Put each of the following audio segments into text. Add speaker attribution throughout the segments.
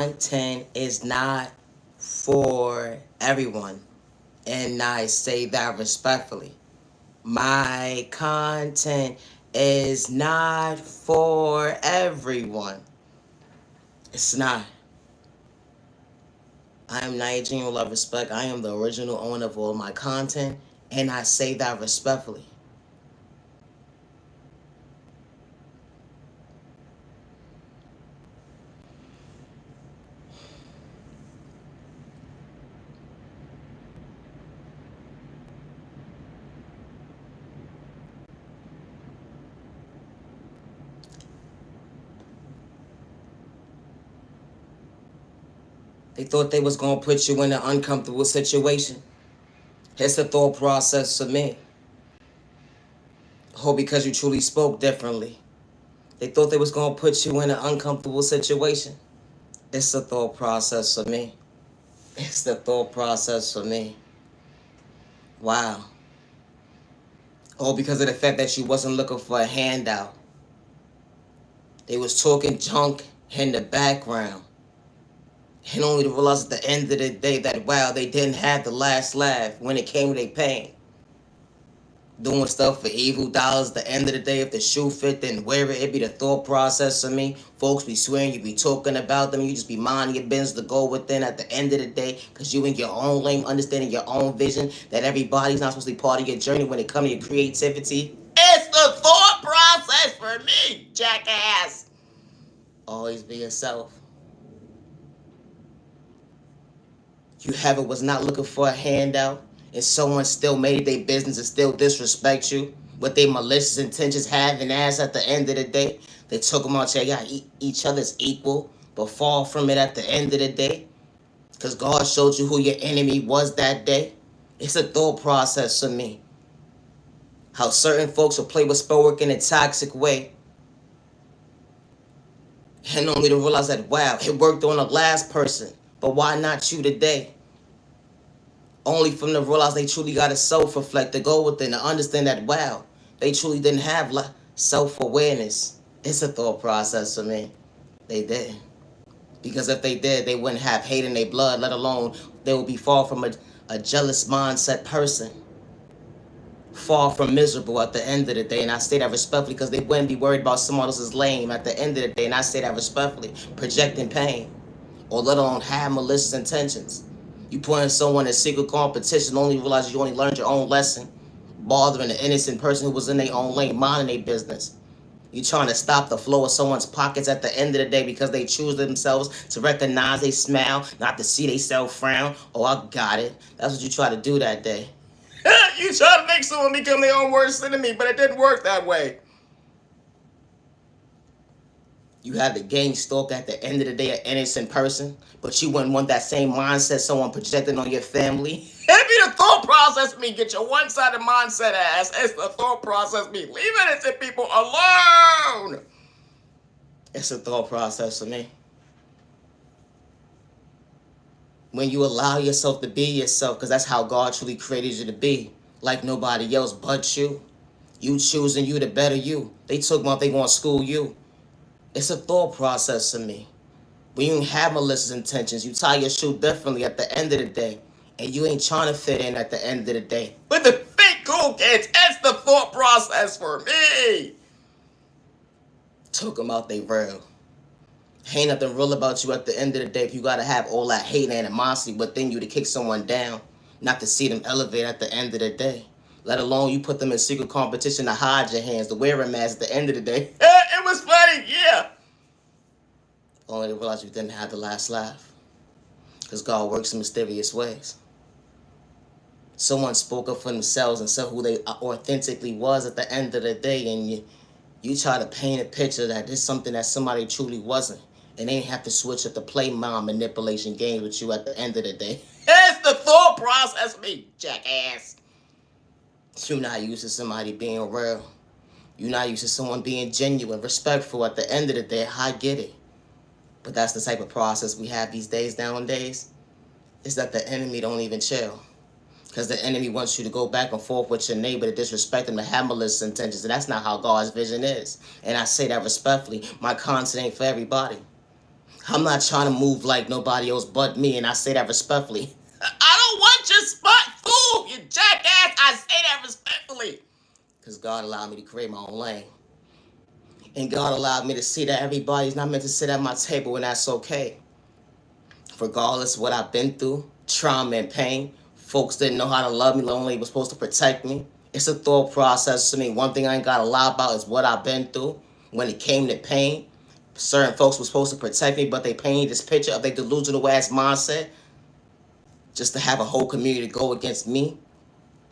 Speaker 1: content is not for everyone. And I say that respectfully. My content is not for everyone. It's not. I am Naya Genuine Love Respect. I am the original owner of all my content, and I say that respectfully. They thought they was gonna put you in an uncomfortable situation. It's the thought process for me. Oh, because you truly spoke differently. They thought they was gonna put you in an uncomfortable situation. It's the thought process for me. It's the thought process for me. Wow. Oh, because of the fact that you wasn't looking for a handout. They was talking junk in the background. And only to realize at the end of the day that, wow, they didn't have the last laugh when it came to their pain. Doing stuff for evil dollars. At the end of the day, if the shoe fit, then wear it. It be the thought process of me. Folks be swearing, you be talking about them. You just be minding your business to go within at the end of the day. Because you in your own lane, understanding your own vision. That everybody's not supposed to be part of your journey when it comes to your creativity. It's the thought process for me, jackass. Always be yourself. You ever was not looking for a handout, and someone still made it their business and still disrespect you? What they malicious intentions have and ass at the end of the day? They took them out, say, yeah, each other's equal, but fall from it at the end of the day? Because God showed you who your enemy was that day? It's a thought process for me. How certain folks will play with spell work in a toxic way, and only to realize that, wow, it worked on the last person, but why not you today? Only for them to realize they truly got to self-reflect, to go within, to understand that, wow, they truly didn't have self-awareness. It's a thought process for me. They didn't. Because if they did, they wouldn't have hate in their blood, let alone they would be far from a jealous mindset person. Far from miserable at the end of the day. And I say that respectfully because they wouldn't be worried about someone else's lame at the end of the day. And I say that respectfully. Projecting pain. Or let alone have malicious intentions. You put in someone in secret competition, only realize you only learned your own lesson. Bothering an innocent person who was in their own lane, minding their business. You trying to stop the flow of someone's pockets at the end of the day because they choose themselves to recognize they smile, not to see they self frown. Oh, I got it. That's what you try to do that day. You try to make someone become their own worst enemy, but it didn't work that way. You had the gang stalk at the end of the day, an innocent person, but you wouldn't want that same mindset someone projected on your family. It be the thought process me. Get your one-sided mindset ass. It's the thought process me. Leave innocent people alone. It's a thought process for me. When you allow yourself to be yourself, because that's how God truly created you to be, like nobody else but you. You choosing you to better you. They took about they want to school you. It's a thought process for me. When you have malicious intentions, you tie your shoe differently at the end of the day. And you ain't trying to fit in at the end of the day. With the fake cool kids, it's the thought process for me. Talking about they real. Ain't nothing real about you at the end of the day if you gotta have all that hate and animosity within you to kick someone down, not to see them elevate at the end of the day. Let alone you put them in secret competition to hide your hands, to wear a mask at the end of the day. It was funny, yeah. Only to realize you didn't have the last laugh. Because God works in mysterious ways. Someone spoke up for themselves and said who they authentically was at the end of the day, and you try to paint a picture that this is something that somebody truly wasn't. And they didn't have to switch up to play mind manipulation games with you at the end of the day. It's the thought process, me, jackass. You're not used to somebody being real. You're not used to someone being genuine, respectful at the end of the day. I get it. But that's the type of process we have these days nowadays. Is that the enemy don't even chill. Because the enemy wants you to go back and forth with your neighbor, to disrespect them, to have malicious intentions. And that's not how God's vision is. And I say that respectfully. My content ain't for everybody. I'm not trying to move like nobody else but me, and I say that respectfully. I don't want your spot, fool, you jackass. I say that respectfully. Because God allowed me to create my own lane. And God allowed me to see that everybody's not meant to sit at my table, and that's okay. Regardless of what I've been through, trauma and pain, folks didn't know how to love me, only was supposed to protect me. It's a thought process to me. One thing I ain't got to lie about is what I've been through. When it came to pain, certain folks were supposed to protect me, but they painted this picture of their delusional ass mindset just to have a whole community go against me.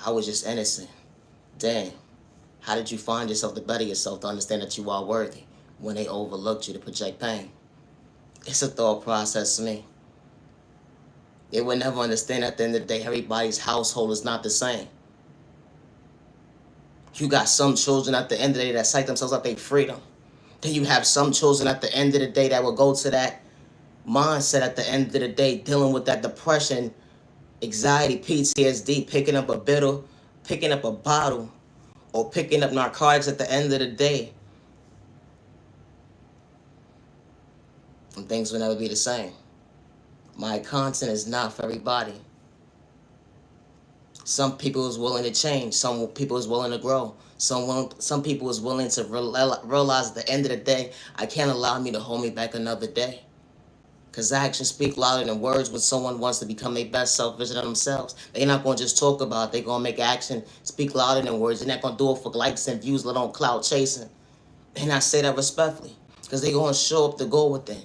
Speaker 1: I was just innocent. Damn. How did you find yourself to better yourself to understand that you are worthy when they overlooked you to project pain? It's a thought process to me. They would never understand at the end of the day, everybody's household is not the same. You got some children at the end of the day that psych themselves out their freedom. Then you have some children at the end of the day that will go to that mindset at the end of the day, dealing with that depression, anxiety, PTSD, picking up a bottle, or picking up narcotics at the end of the day. And things will never be the same. My content is not for everybody. Some people is willing to change. Some people is willing to grow. Some people is willing to realize at the end of the day, I can't allow me to hold me back another day. Because actions speak louder than words when someone wants to become their best self version of themselves. They're not going to just talk about it. They're going to make action speak louder than words. They're not going to do it for likes and views, let alone clout chasing. And I say that respectfully. Because they're going to show up to go within.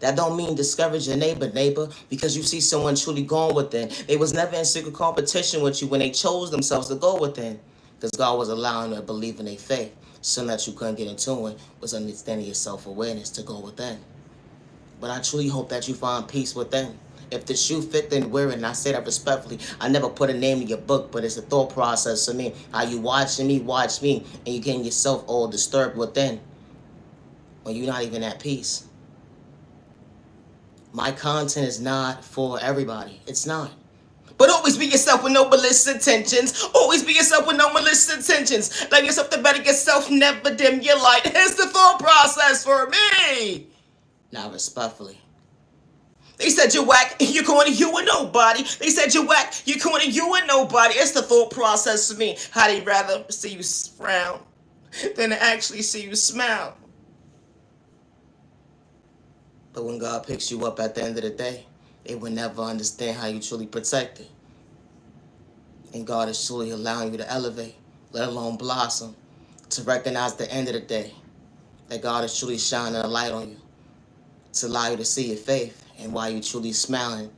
Speaker 1: That don't mean discourage your neighbor, because you see someone truly going within. They was never in secret competition with you when they chose themselves to go within. Because God was allowing them to believe in their faith. Something that you couldn't get into it was understanding your self-awareness to go within. But I truly hope that you find peace within. If the shoe fit, then wear it. And I say that respectfully. I never put a name in your book, but it's a thought process to me. How you watching me, watch me, and you getting yourself all disturbed within when you're not even at peace. My content is not for everybody. It's not. But always be yourself with no malicious intentions. Always be yourself with no malicious intentions. Love yourself to better yourself, never dim your light. Here's the thought process for me. Now, respectfully. They said you're whack, you're going to you and nobody. They said you're whack, you're going to you and nobody. It's the thought process for me. How they rather see you frown than to actually see you smile. But when God picks you up at the end of the day, they will never understand how you truly protected. And God is truly allowing you to elevate, let alone blossom, to recognize the end of the day that God is truly shining a light on you, to allow you to see your faith and why you truly smiling.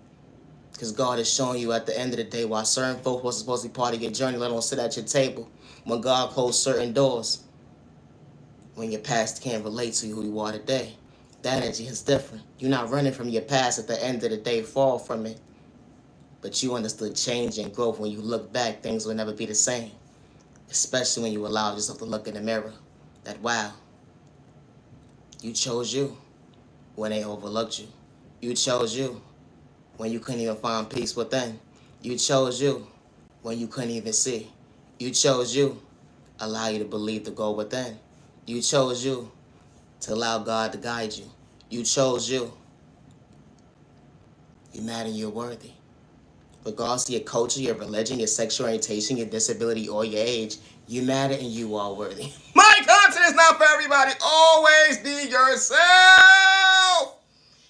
Speaker 1: Because God is showing you at the end of the day why certain folks wasn't supposed to be part of your journey, let alone sit at your table. When God closed certain doors, when your past can't relate to who you are today. That energy is different. You're not running from your past at the end of the day, fall from it. But you understood change and growth. When you look back, things will never be the same. Especially when you allow yourself to look in the mirror. That, wow, you chose you when they overlooked you. You chose you when you couldn't even find peace within. You chose you when you couldn't even see. You chose you, allow you to believe to go within. You chose you to allow God to guide you. You chose you. You're mad and you're worthy. Regardless of your culture, your religion, your sexual orientation, your disability, or your age, you matter and you are worthy. My content is not for everybody. Always be yourself.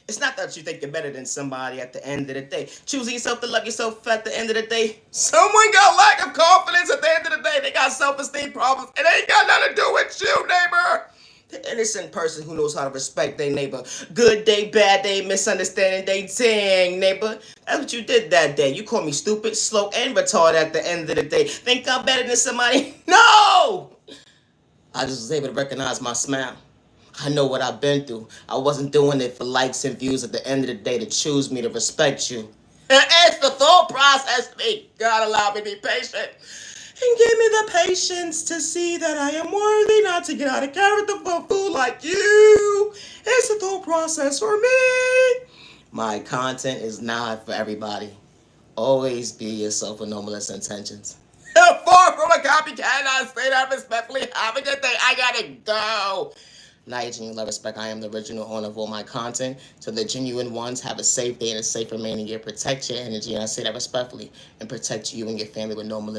Speaker 1: It's not that you think you're better than somebody at the end of the day. Choosing yourself to love yourself at the end of the day. Someone got lack of confidence at the end of the day. They got self-esteem problems. It ain't got nothing to do with you, neighbor. The innocent person who knows how to respect their neighbor. Good day, bad day, misunderstanding day, dang, neighbor. That's what you did that day. You called me stupid, slow, and retarded at the end of the day. Think I'm better than somebody? No! I just was able to recognize my smile. I know what I've been through. I wasn't doing it for likes and views at the end of the day to choose me, to respect you. And it's the thought process me. God allow me to be patient. And give me the patience to see that I am worthy not to get out of character for a fool like you. It's the thought process for me. My content is not for everybody. Always be yourself with no malicious intentions. Far from a copycat, I say that respectfully. Have a good day. I gotta go. Night, genuine love, respect. I am the original owner of all my content. So the genuine ones, have a safe day and a safe remaining year. Protect your energy, and I say that respectfully, and protect you and your family with no malicious